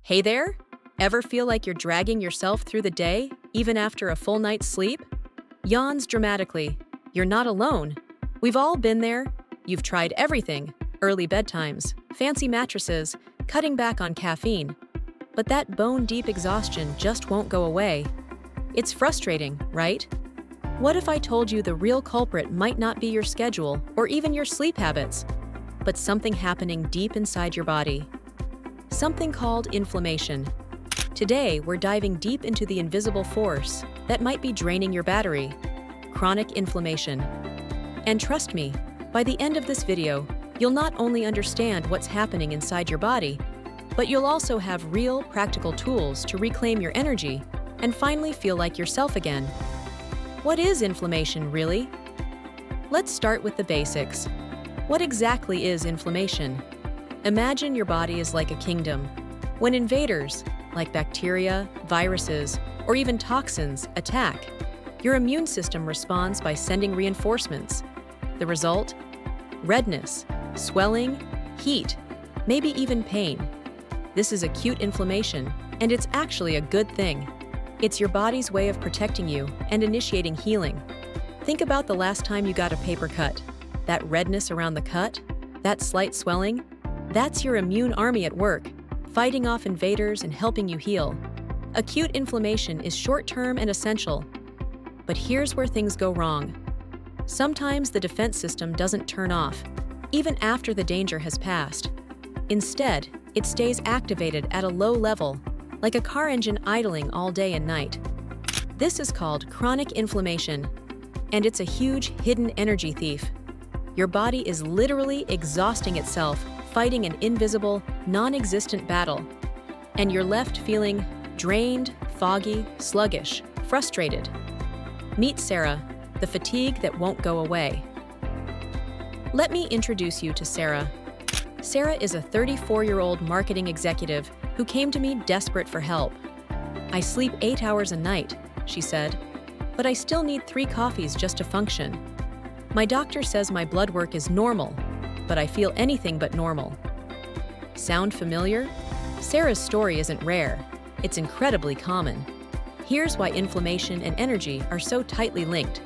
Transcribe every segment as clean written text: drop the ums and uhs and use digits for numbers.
Hey there! Ever feel like you're dragging yourself through the day, even after a full night's sleep? Yawns dramatically. You're not alone. We've all been there. You've tried everything: early bedtimes, fancy mattresses, cutting back on caffeine. But that bone-deep exhaustion just won't go away. It's frustrating, right? What if I told you the real culprit might not be your schedule or even your sleep habits, but something happening deep inside your body? Something called inflammation. Today, we're diving deep into the invisible force that might be draining your battery: chronic inflammation. And trust me, by the end of this video, you'll not only understand what's happening inside your body, but you'll also have real, practical tools to reclaim your energy and finally feel like yourself again. What is inflammation, really? Let's start with the basics. What exactly is inflammation? Imagine your body is like a kingdom. When invaders, like bacteria, viruses, or even toxins, attack, your immune system responds by sending reinforcements. The result? Redness, swelling, heat, maybe even pain. This is acute inflammation, and it's actually a good thing. It's your body's way of protecting you and initiating healing. Think about the last time you got a paper cut. That redness around the cut, that slight swelling, that's your immune army at work, fighting off invaders and helping you heal. Acute inflammation is short-term and essential. But here's where things go wrong. Sometimes the defense system doesn't turn off, even after the danger has passed. Instead, it stays activated at a low level, like a car engine idling all day and night. This is called chronic inflammation, and it's a huge hidden energy thief. Your body is literally exhausting itself, fighting an invisible, non-existent battle. And you're left feeling drained, foggy, sluggish, frustrated. Meet Sarah, the fatigue that won't go away. Let me introduce you to Sarah. Sarah is a 34-year-old marketing executive who came to me desperate for help. "I sleep 8 hours a night," she said, "but I still need 3 coffees just to function. My doctor says my blood work is normal, but I feel anything but normal." Sound familiar? Sarah's story isn't rare. It's incredibly common. Here's why inflammation and energy are so tightly linked.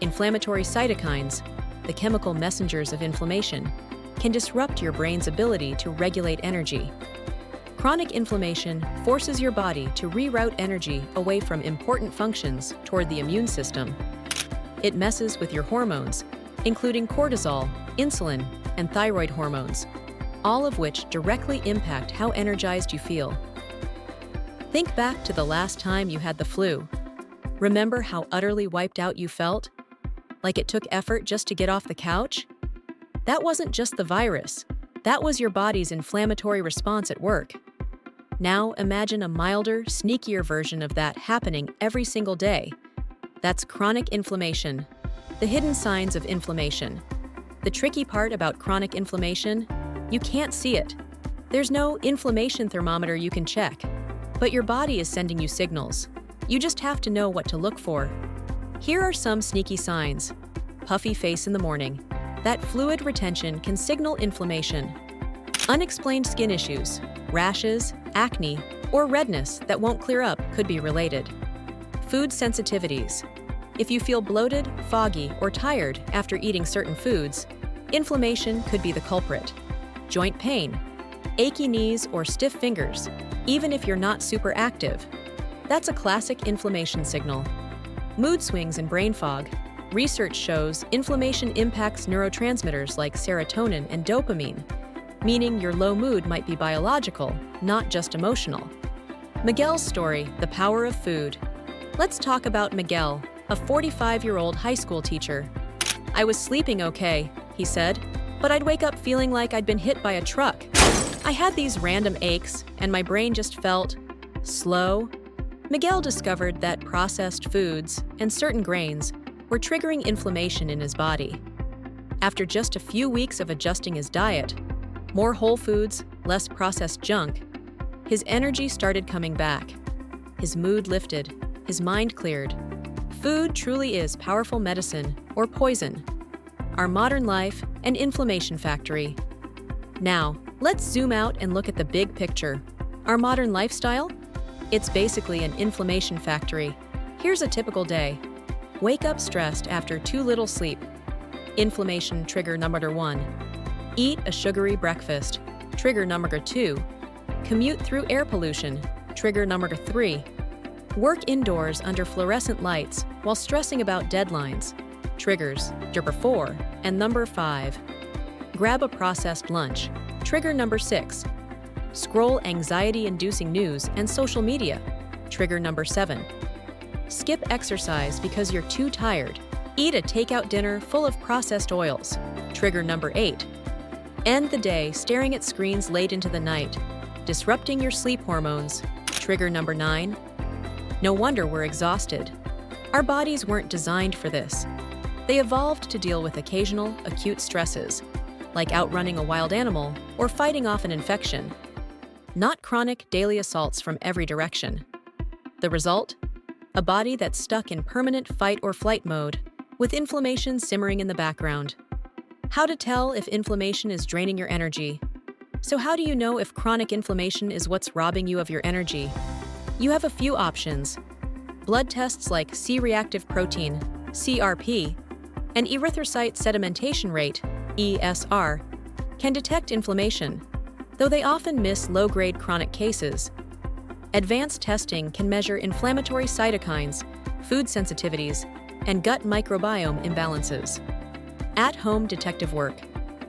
Inflammatory cytokines, the chemical messengers of inflammation, can disrupt your brain's ability to regulate energy. Chronic inflammation forces your body to reroute energy away from important functions toward the immune system. It messes with your hormones, including cortisol, insulin, and thyroid hormones, all of which directly impact how energized you feel. Think back to the last time you had the flu. Remember how utterly wiped out you felt? Like it took effort just to get off the couch? That wasn't just the virus. That was your body's inflammatory response at work. Now imagine a milder, sneakier version of that happening every single day. That's chronic inflammation. The hidden signs of inflammation. The tricky part about chronic inflammation? You can't see it. There's no inflammation thermometer you can check. But your body is sending you signals. You just have to know what to look for. Here are some sneaky signs. Puffy face in the morning. That fluid retention can signal inflammation. Unexplained skin issues, rashes, acne, or redness that won't clear up could be related. Food sensitivities. If you feel bloated, foggy, or tired after eating certain foods, inflammation could be the culprit. Joint pain, achy knees or stiff fingers, even if you're not super active. That's a classic inflammation signal. Mood swings and brain fog. Research shows inflammation impacts neurotransmitters like serotonin and dopamine, meaning your low mood might be biological, not just emotional. Miguel's story, the power of food. Let's talk about Miguel, a 45-year-old high school teacher. "I was sleeping okay," he said, "but I'd wake up feeling like I'd been hit by a truck. I had these random aches, and my brain just felt slow." Miguel discovered that processed foods and certain grains were triggering inflammation in his body. After just a few weeks of adjusting his diet, more whole foods, less processed junk, his energy started coming back. His mood lifted, his mind cleared. Food truly is powerful medicine or poison. Our modern life, an inflammation factory. Now, let's zoom out and look at the big picture. Our modern lifestyle? It's basically an inflammation factory. Here's a typical day. Wake up stressed after too little sleep. Inflammation trigger number 1. Eat a sugary breakfast. Trigger number 2. Commute through air pollution. Trigger number 3. Work indoors under fluorescent lights while stressing about deadlines. Triggers number 4 and number 5. Grab a processed lunch. Trigger number 6. Scroll anxiety-inducing news and social media. Trigger number 7. Skip exercise because you're too tired. Eat a takeout dinner full of processed oils. Trigger number 8. End the day staring at screens late into the night, disrupting your sleep hormones. Trigger number 9. No wonder we're exhausted. Our bodies weren't designed for this. They evolved to deal with occasional, acute stresses, like outrunning a wild animal or fighting off an infection, not chronic daily assaults from every direction. The result? A body that's stuck in permanent fight or flight mode, with inflammation simmering in the background. How to tell if inflammation is draining your energy. So how do you know if chronic inflammation is what's robbing you of your energy? You have a few options. Blood tests like C-reactive protein, CRP, and erythrocyte sedimentation rate, ESR, can detect inflammation, though they often miss low-grade chronic cases. Advanced testing can measure inflammatory cytokines, food sensitivities, and gut microbiome imbalances. At-home detective work.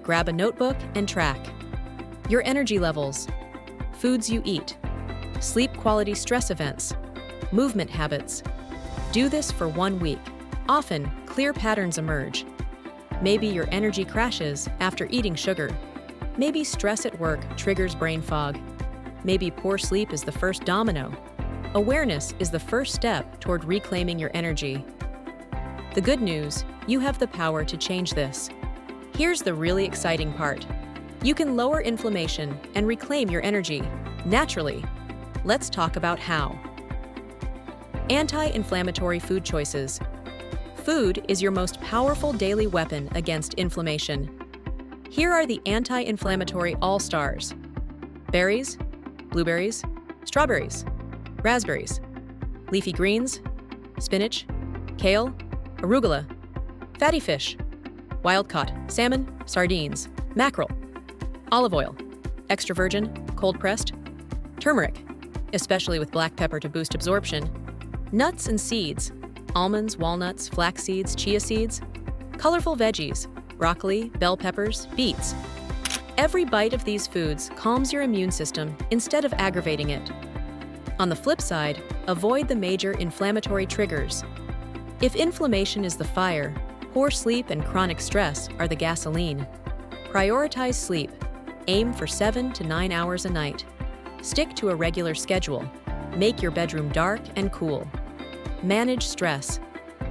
Grab a notebook and track your energy levels, foods you eat, sleep quality, stress events, movement habits. Do this for 1 week. Often, clear patterns emerge. Maybe your energy crashes after eating sugar. Maybe stress at work triggers brain fog. Maybe poor sleep is the first domino. Awareness is the first step toward reclaiming your energy. The good news, you have the power to change this. Here's the really exciting part. You can lower inflammation and reclaim your energy, naturally. Let's talk about how. Anti-inflammatory food choices. Food is your most powerful daily weapon against inflammation. Here are the anti-inflammatory all-stars. Berries, blueberries, strawberries, raspberries, leafy greens, spinach, kale, arugula, fatty fish, wild-caught salmon, sardines, mackerel, olive oil, extra virgin, cold-pressed, turmeric, especially with black pepper to boost absorption, nuts and seeds, almonds, walnuts, flax seeds, chia seeds, colorful veggies, broccoli, bell peppers, beets. Every bite of these foods calms your immune system instead of aggravating it. On the flip side, avoid the major inflammatory triggers. If inflammation is the fire, poor sleep and chronic stress are the gasoline. Prioritize sleep. Aim for 7 to 9 hours a night. Stick to a regular schedule. Make your bedroom dark and cool. Manage stress.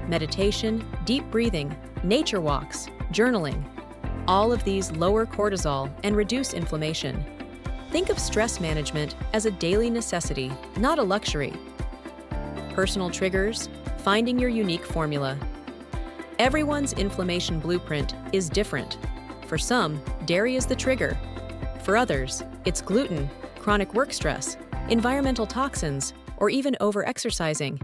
Meditation, deep breathing, nature walks, journaling. All of these lower cortisol and reduce inflammation. Think of stress management as a daily necessity, not a luxury. Personal triggers, finding your unique formula. Everyone's inflammation blueprint is different. For some, dairy is the trigger. For others, it's gluten, chronic work stress, environmental toxins, or even over-exercising.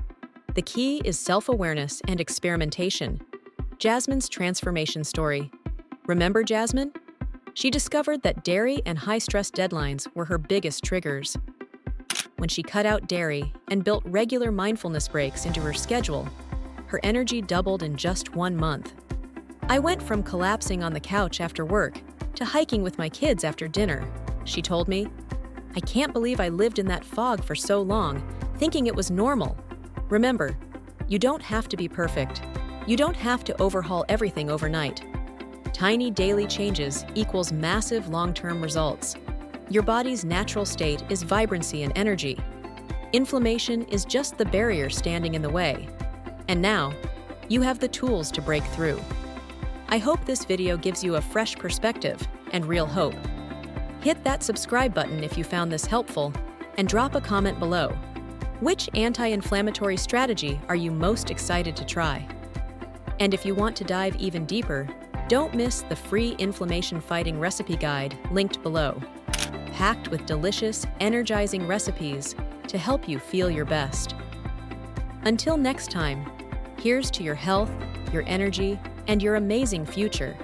The key is self-awareness and experimentation. Jasmine's transformation story. Remember Jasmine? She discovered that dairy and high-stress deadlines were her biggest triggers. When she cut out dairy and built regular mindfulness breaks into her schedule, her energy doubled in just 1 month. I went from collapsing on the couch after work to hiking with my kids after dinner, she told me. I can't believe I lived in that fog for so long, thinking it was normal. Remember, you don't have to be perfect. You don't have to overhaul everything overnight. Tiny daily changes equals massive long-term results. Your body's natural state is vibrancy and energy. Inflammation is just the barrier standing in the way. And now, you have the tools to break through. I hope this video gives you a fresh perspective and real hope. Hit that subscribe button if you found this helpful, and drop a comment below. Which anti-inflammatory strategy are you most excited to try? And if you want to dive even deeper, don't miss the free inflammation fighting recipe guide linked below. packed with delicious, energizing recipes to help you feel your best. Until next time, here's to your health, your energy, and your amazing future.